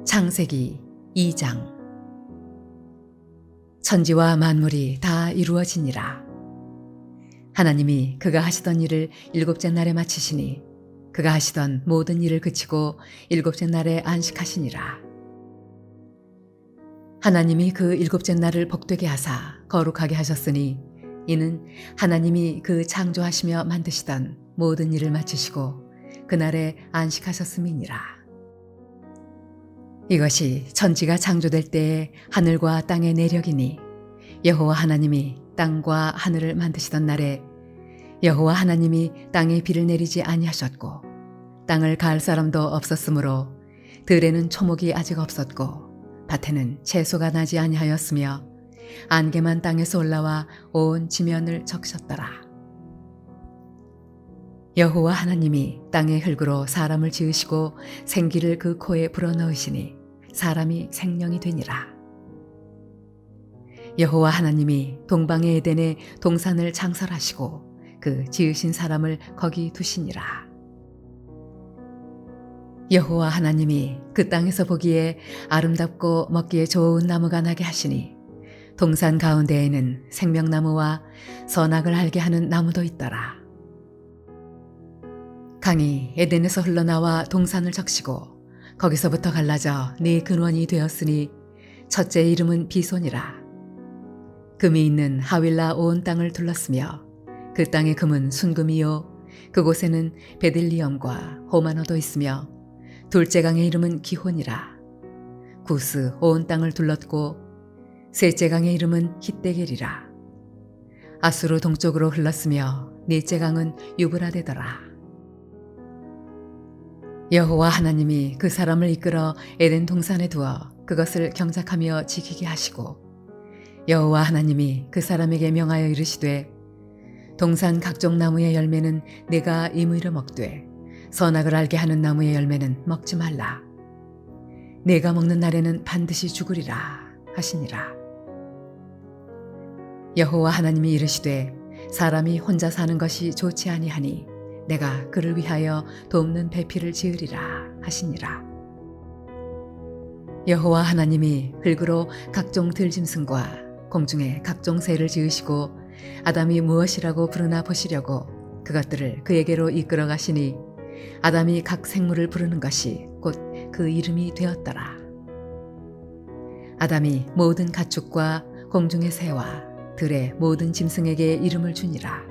창세기 2장. 천지와 만물이 다 이루어지니라. 하나님이 그가 하시던 일을 일곱째 날에 마치시니 그가 하시던 모든 일을 그치고 일곱째 날에 안식하시니라. 하나님이 그 일곱째 날을 복되게 하사 거룩하게 하셨으니 이는 하나님이 그 창조하시며 만드시던 모든 일을 마치시고 그날에 안식하셨음이니라. 이것이 천지가 창조될 때에 하늘과 땅의 내력이니 여호와 하나님이 땅과 하늘을 만드시던 날에 여호와 하나님이 땅에 비를 내리지 아니하셨고 땅을 가할 사람도 없었으므로 들에는 초목이 아직 없었고 밭에는 채소가 나지 아니하였으며 안개만 땅에서 올라와 온 지면을 적셨더라. 여호와 하나님이 땅의 흙으로 사람을 지으시고 생기를 그 코에 불어넣으시니 사람이 생명이 되니라. 여호와 하나님이 동방의 에덴에 동산을 창설하시고 그 지으신 사람을 거기 두시니라. 여호와 하나님이 그 땅에서 보기에 아름답고 먹기에 좋은 나무가 나게 하시니 동산 가운데에는 생명나무와 선악을 알게 하는 나무도 있더라. 강이 에덴에서 흘러나와 동산을 적시고 거기서부터 갈라져 네 근원이 되었으니 첫째 이름은 비손이라. 금이 있는 하윌라 온 땅을 둘렀으며 그 땅의 금은 순금이요 그곳에는 베들리엄과 호마노도 있으며 둘째 강의 이름은 기혼이라. 구스 온 땅을 둘렀고 셋째 강의 이름은 hit데겔이라. 아수르 동쪽으로 흘렀으며 넷째 강은 유브라데더라. 여호와 하나님이 그 사람을 이끌어 에덴 동산에 두어 그것을 경작하며 지키게 하시고 여호와 하나님이 그 사람에게 명하여 이르시되 동산 각종 나무의 열매는 내가 임의로 먹되 선악을 알게 하는 나무의 열매는 먹지 말라. 내가 먹는 날에는 반드시 죽으리라 하시니라. 여호와 하나님이 이르시되 사람이 혼자 사는 것이 좋지 아니하니 내가 그를 위하여 돕는 배필을 지으리라 하시니라. 여호와 하나님이 흙으로 각종 들짐승과 공중에 각종 새를 지으시고 아담이 무엇이라고 부르나 보시려고 그것들을 그에게로 이끌어 가시니 아담이 각 생물을 부르는 것이 곧 그 이름이 되었더라. 아담이 모든 가축과 공중의 새와 들의 모든 짐승에게 이름을 주니라.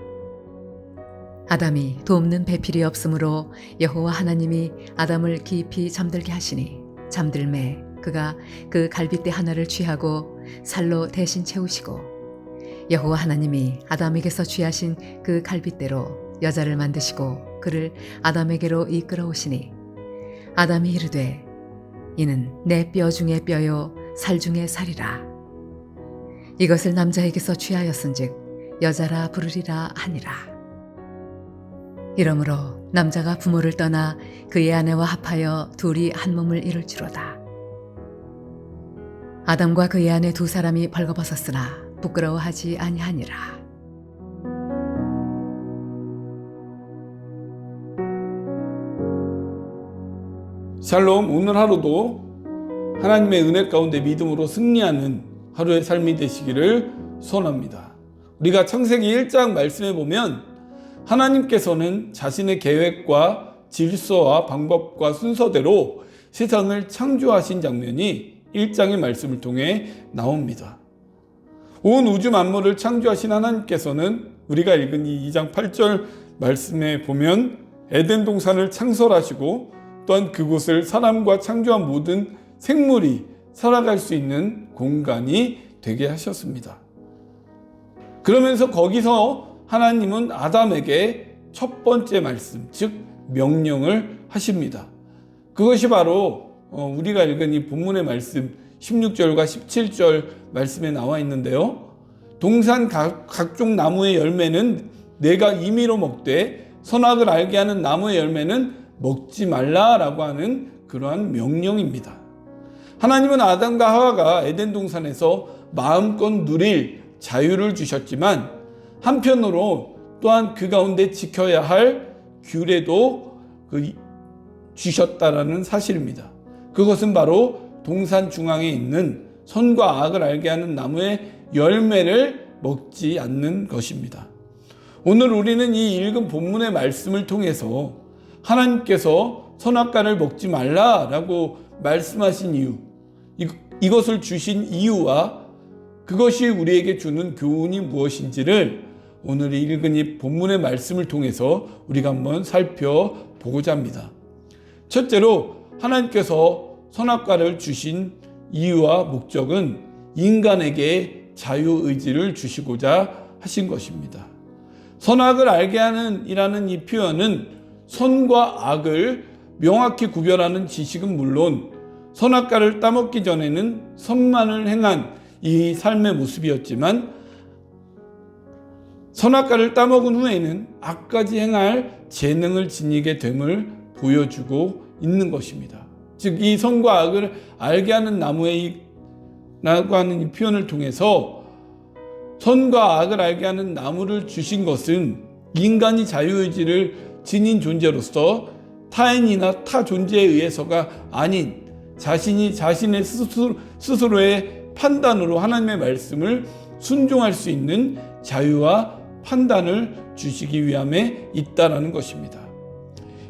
아담이 돕는 배필이 없으므로 여호와 하나님이 아담을 깊이 잠들게 하시니 잠들매 그가 그 갈빗대 하나를 취하고 살로 대신 채우시고 여호와 하나님이 아담에게서 취하신 그 갈빗대로 여자를 만드시고 그를 아담에게로 이끌어 오시니 아담이 이르되 이는 내 뼈 중에 뼈요 살 중에 살이라. 이것을 남자에게서 취하였은즉 여자라 부르리라 하니라. 이러므로 남자가 부모를 떠나 그의 아내와 합하여 둘이 한 몸을 이룰지로다. 아담과 그의 아내 두 사람이 벌거벗었으나 부끄러워하지 아니하니라. 샬롬. 오늘 하루도 하나님의 은혜 가운데 믿음으로 승리하는 하루의 삶이 되시기를 소원합니다. 우리가 창세기 1장 말씀에 보면 하나님께서는 자신의 계획과 질서와 방법과 순서대로 세상을 창조하신 장면이 1장의 말씀을 통해 나옵니다. 온 우주 만물을 창조하신 하나님께서는 우리가 읽은 이 2장 8절 말씀에 보면 에덴 동산을 창설하시고 또한 그곳을 사람과 창조한 모든 생물이 살아갈 수 있는 공간이 되게 하셨습니다. 그러면서 거기서 하나님은 아담에게 첫 번째 말씀, 즉 명령을 하십니다. 그것이 바로 우리가 읽은 이 본문의 말씀 16절과 17절 말씀에 나와 있는데요. 동산 각종 나무의 열매는 내가 임의로 먹되 선악을 알게 하는 나무의 열매는 먹지 말라라고 하는 그러한 명령입니다. 하나님은 아담과 하와가 에덴 동산에서 마음껏 누릴 자유를 주셨지만 한편으로 또한 그 가운데 지켜야 할 규례도 주셨다라는 사실입니다. 그것은 바로 동산 중앙에 있는 선과 악을 알게 하는 나무의 열매를 먹지 않는 것입니다. 오늘 우리는 이 읽은 본문의 말씀을 통해서 하나님께서 선악과를 먹지 말라라고 말씀하신 이유, 이것을 주신 이유와 그것이 우리에게 주는 교훈이 무엇인지를 오늘 읽은 이 본문의 말씀을 통해서 우리가 한번 살펴보고자 합니다. 첫째로 하나님께서 선악과를 주신 이유와 목적은 인간에게 자유의지를 주시고자 하신 것입니다. 선악을 알게 하는 이라는 이 표현은 선과 악을 명확히 구별하는 지식은 물론 선악과를 따먹기 전에는 선만을 행한 이 삶의 모습이었지만 선악과를 따먹은 후에는 악까지 행할 재능을 지니게 됨을 보여주고 있는 것입니다. 즉 이 선과 악을 알게 하는 나무라고 하는 이 표현을 통해서 선과 악을 알게 하는 나무를 주신 것은 인간이 자유의지를 지닌 존재로서 타인이나 타 존재에 의해서가 아닌 자신이 자신의 스스로의 판단으로 하나님의 말씀을 순종할 수 있는 자유와 판단을 주시기 위함에 있다라는 것입니다.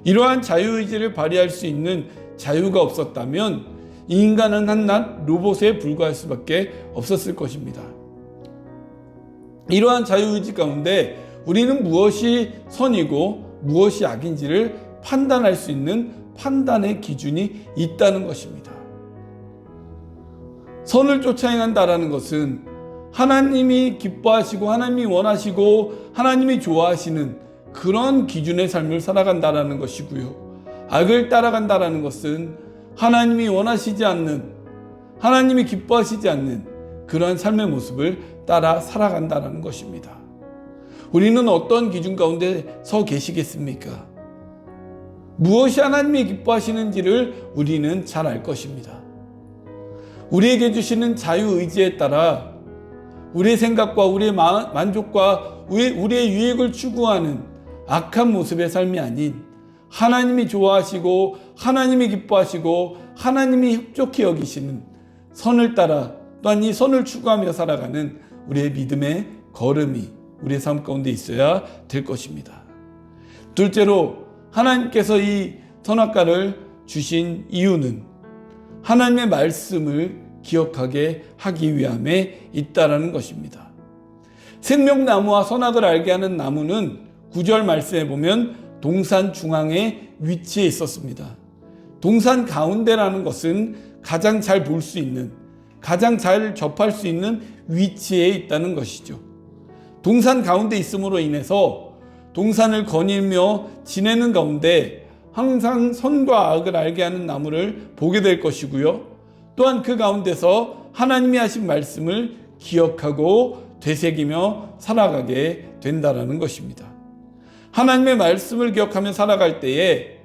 이러한 자유의지를 발휘할 수 있는 자유가 없었다면 인간은 한낱 로봇에 불과할 수밖에 없었을 것입니다. 이러한 자유의지 가운데 우리는 무엇이 선이고 무엇이 악인지를 판단할 수 있는 판단의 기준이 있다는 것입니다. 선을 쫓아 행한다라는 것은 하나님이 기뻐하시고 하나님이 원하시고 하나님이 좋아하시는 그런 기준의 삶을 살아간다라는 것이고요. 악을 따라간다라는 것은 하나님이 원하시지 않는, 하나님이 기뻐하시지 않는 그러한 삶의 모습을 따라 살아간다라는 것입니다. 우리는 어떤 기준 가운데 서 계시겠습니까? 무엇이 하나님이 기뻐하시는지를 우리는 잘 알 것입니다. 우리에게 주시는 자유의지에 따라 우리의 생각과 우리의 만족과 우리의 유익을 추구하는 악한 모습의 삶이 아닌 하나님이 좋아하시고 하나님이 기뻐하시고 하나님이 흡족히 여기시는 선을 따라 또한 이 선을 추구하며 살아가는 우리의 믿음의 걸음이 우리의 삶 가운데 있어야 될 것입니다. 둘째로 하나님께서 이 선악과를 주신 이유는 하나님의 말씀을 기억하게 하기 위함에 있다라는 것입니다. 생명나무와 선악을 알게 하는 나무는 9절 말씀에 보면 동산 중앙에 위치해 있었습니다. 동산 가운데라는 것은 가장 잘 볼 수 있는, 가장 잘 접할 수 있는 위치에 있다는 것이죠. 동산 가운데 있음으로 인해서 동산을 거닐며 지내는 가운데 항상 선과 악을 알게 하는 나무를 보게 될 것이고요. 또한 그 가운데서 하나님이 하신 말씀을 기억하고 되새기며 살아가게 된다는 것입니다. 하나님의 말씀을 기억하며 살아갈 때에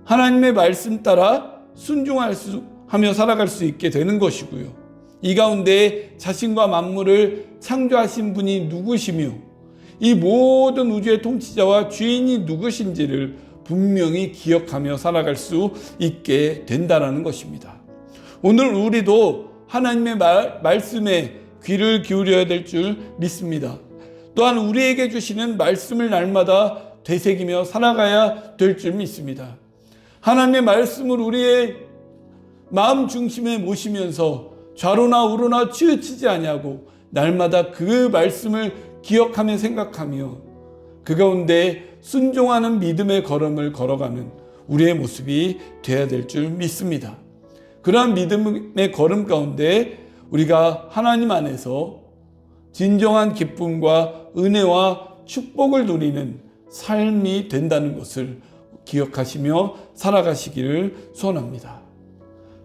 하나님의 말씀 따라 순종하며 살아갈 수 있게 되는 것이고요. 이 가운데 자신과 만물을 창조하신 분이 누구시며 이 모든 우주의 통치자와 주인이 누구신지를 분명히 기억하며 살아갈 수 있게 된다는 것입니다. 오늘 우리도 하나님의 말씀에 귀를 기울여야 될 줄 믿습니다. 또한 우리에게 주시는 말씀을 날마다 되새기며 살아가야 될 줄 믿습니다. 하나님의 말씀을 우리의 마음 중심에 모시면서 좌로나 우로나 치우치지 아니하고 날마다 그 말씀을 기억하며 생각하며 그 가운데 순종하는 믿음의 걸음을 걸어가는 우리의 모습이 되어야 될 줄 믿습니다. 그러한 믿음의 걸음 가운데 우리가 하나님 안에서 진정한 기쁨과 은혜와 축복을 누리는 삶이 된다는 것을 기억하시며 살아가시기를 소원합니다.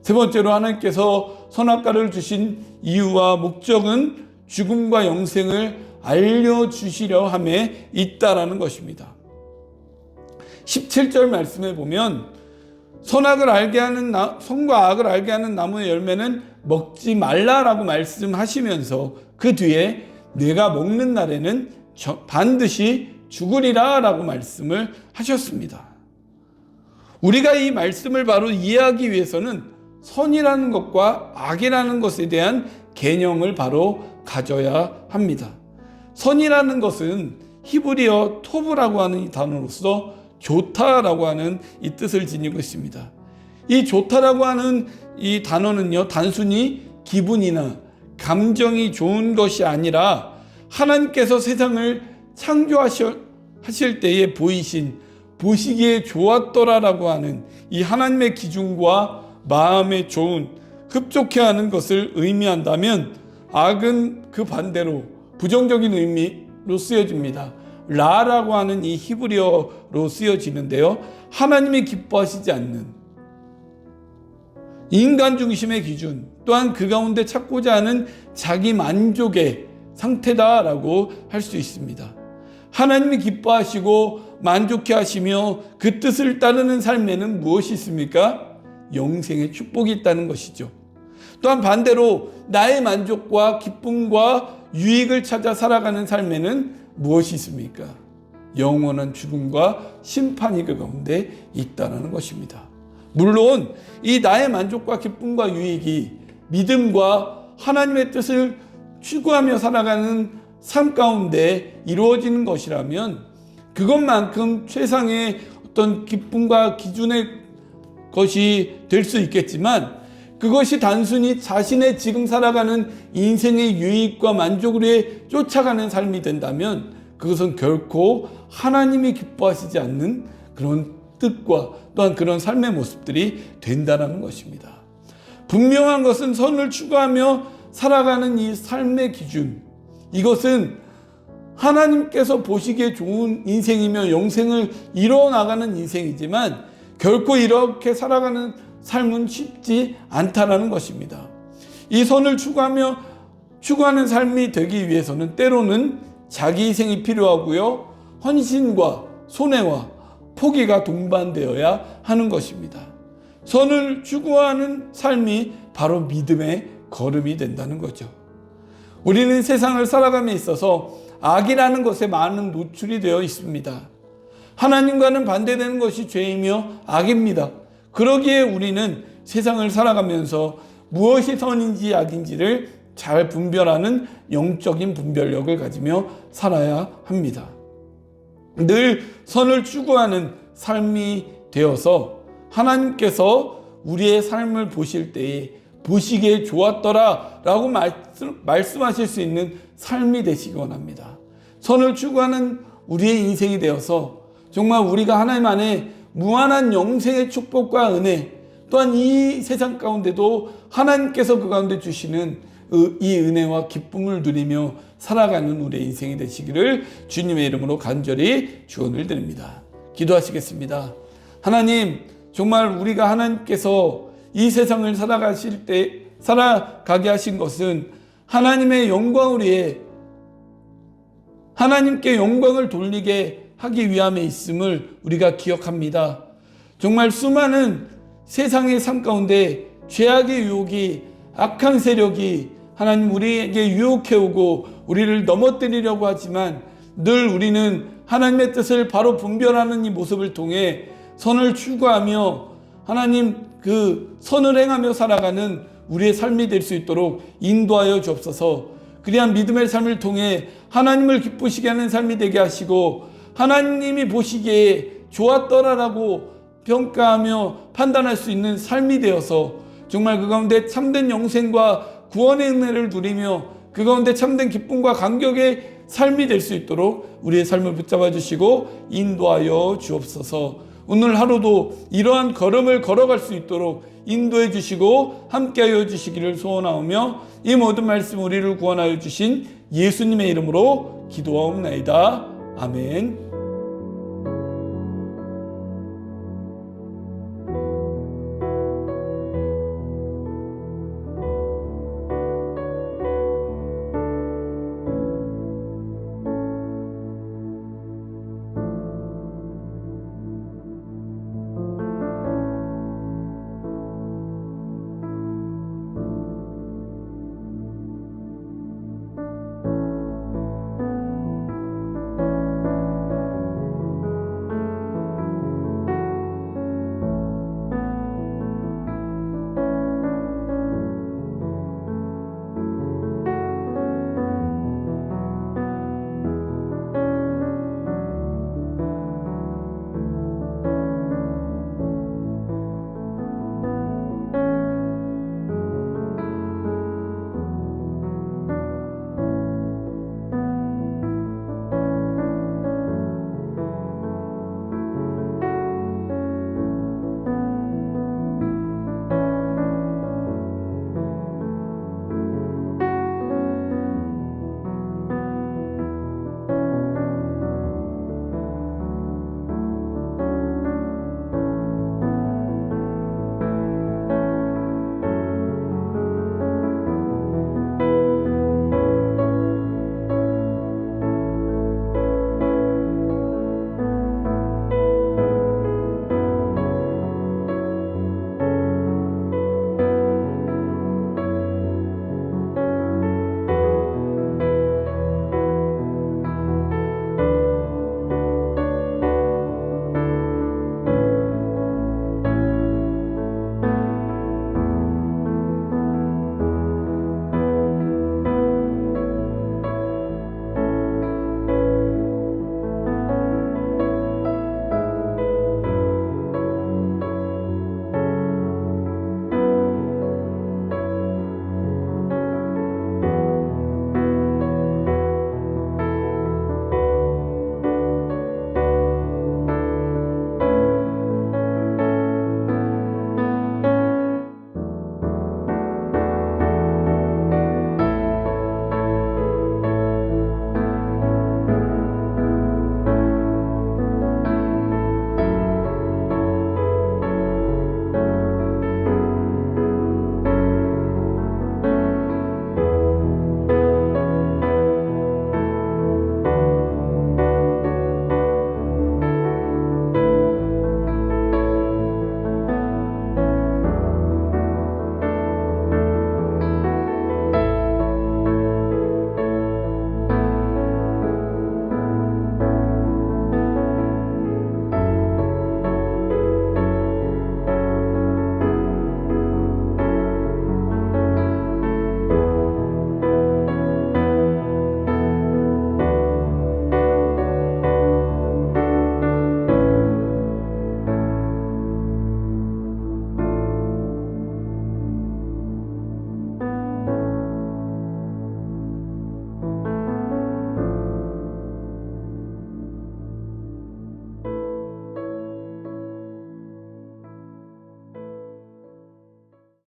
세 번째로 하나님께서 선악과를 주신 이유와 목적은 죽음과 영생을 알려주시려 함에 있다라는 것입니다. 17절 말씀에 보면 선과 악을 알게 하는 나무의 열매는 먹지 말라라고 말씀하시면서 그 뒤에 내가 먹는 날에는 반드시 죽으리라 라고 말씀을 하셨습니다. 우리가 이 말씀을 바로 이해하기 위해서는 선이라는 것과 악이라는 것에 대한 개념을 바로 가져야 합니다. 선이라는 것은 히브리어 토브라고 하는 이 단어로서 좋다라고 하는 이 뜻을 지니고 있습니다. 이 좋다라고 하는 이 단어는요, 단순히 기분이나 감정이 좋은 것이 아니라 하나님께서 세상을 창조하실 때에 보시기에 좋았더라라고 하는 이 하나님의 기준과 마음에 좋은, 흡족해 하는 것을 의미한다면, 악은 그 반대로 부정적인 의미로 쓰여집니다. 라라고 하는 이 히브리어로 쓰여지는데요, 하나님이 기뻐하시지 않는 인간 중심의 기준, 또한 그 가운데 찾고자 하는 자기 만족의 상태다라고 할 수 있습니다. 하나님이 기뻐하시고 만족해 하시며 그 뜻을 따르는 삶에는 무엇이 있습니까? 영생의 축복이 있다는 것이죠. 또한 반대로 나의 만족과 기쁨과 유익을 찾아 살아가는 삶에는 무엇이 있습니까? 영원한 죽음과 심판이 그 가운데 있다는 것입니다. 물론 이 나의 만족과 기쁨과 유익이 믿음과 하나님의 뜻을 추구하며 살아가는 삶 가운데 이루어지는 것이라면 그것만큼 최상의 어떤 기쁨과 기준의 것이 될 수 있겠지만, 그것이 단순히 자신의 지금 살아가는 인생의 유익과 만족을 위해 쫓아가는 삶이 된다면 그것은 결코 하나님이 기뻐하시지 않는 그런 뜻과 또한 그런 삶의 모습들이 된다는 것입니다. 분명한 것은 선을 추구하며 살아가는 이 삶의 기준, 이것은 하나님께서 보시기에 좋은 인생이며 영생을 이뤄나가는 인생이지만 결코 이렇게 살아가는 삶은 쉽지 않다라는 것입니다. 이 선을 추구하는 삶이 되기 위해서는 때로는 자기 희생이 필요하고요, 헌신과 손해와 포기가 동반되어야 하는 것입니다. 선을 추구하는 삶이 바로 믿음의 걸음이 된다는 거죠. 우리는 세상을 살아감에 있어서 악이라는 것에 많은 노출이 되어 있습니다. 하나님과는 반대되는 것이 죄이며 악입니다. 그러기에 우리는 세상을 살아가면서 무엇이 선인지 악인지를 잘 분별하는 영적인 분별력을 가지며 살아야 합니다. 늘 선을 추구하는 삶이 되어서 하나님께서 우리의 삶을 보실 때에 보시기에 좋았더라 라고 말씀하실 수 있는 삶이 되시기 원합니다. 선을 추구하는 우리의 인생이 되어서 정말 우리가 하나님 안에 무한한 영생의 축복과 은혜, 또한 이 세상 가운데도 하나님께서 그 가운데 주시는 이 은혜와 기쁨을 누리며 살아가는 우리의 인생이 되시기를 주님의 이름으로 간절히 축원을 드립니다. 기도하시겠습니다. 하나님, 정말 우리가 하나님께서 이 세상을 살아가게 하신 것은 하나님의 영광을 위해 하나님께 영광을 돌리게 하기 위함에 있음을 우리가 기억합니다. 정말 수많은 세상의 삶 가운데 죄악의 유혹이, 악한 세력이 하나님 우리에게 유혹해오고 우리를 넘어뜨리려고 하지만 늘 우리는 하나님의 뜻을 바로 분별하는 이 모습을 통해 선을 추구하며 하나님 그 선을 행하며 살아가는 우리의 삶이 될 수 있도록 인도하여 주옵소서. 그리한 믿음의 삶을 통해 하나님을 기쁘시게 하는 삶이 되게 하시고 하나님이 보시기에 좋았더라라고 평가하며 판단할 수 있는 삶이 되어서 정말 그 가운데 참된 영생과 구원의 은혜를 누리며 그 가운데 참된 기쁨과 감격의 삶이 될 수 있도록 우리의 삶을 붙잡아 주시고 인도하여 주옵소서. 오늘 하루도 이러한 걸음을 걸어갈 수 있도록 인도해 주시고 함께하여 주시기를 소원하오며 이 모든 말씀 우리를 구원하여 주신 예수님의 이름으로 기도하옵나이다. 아멘.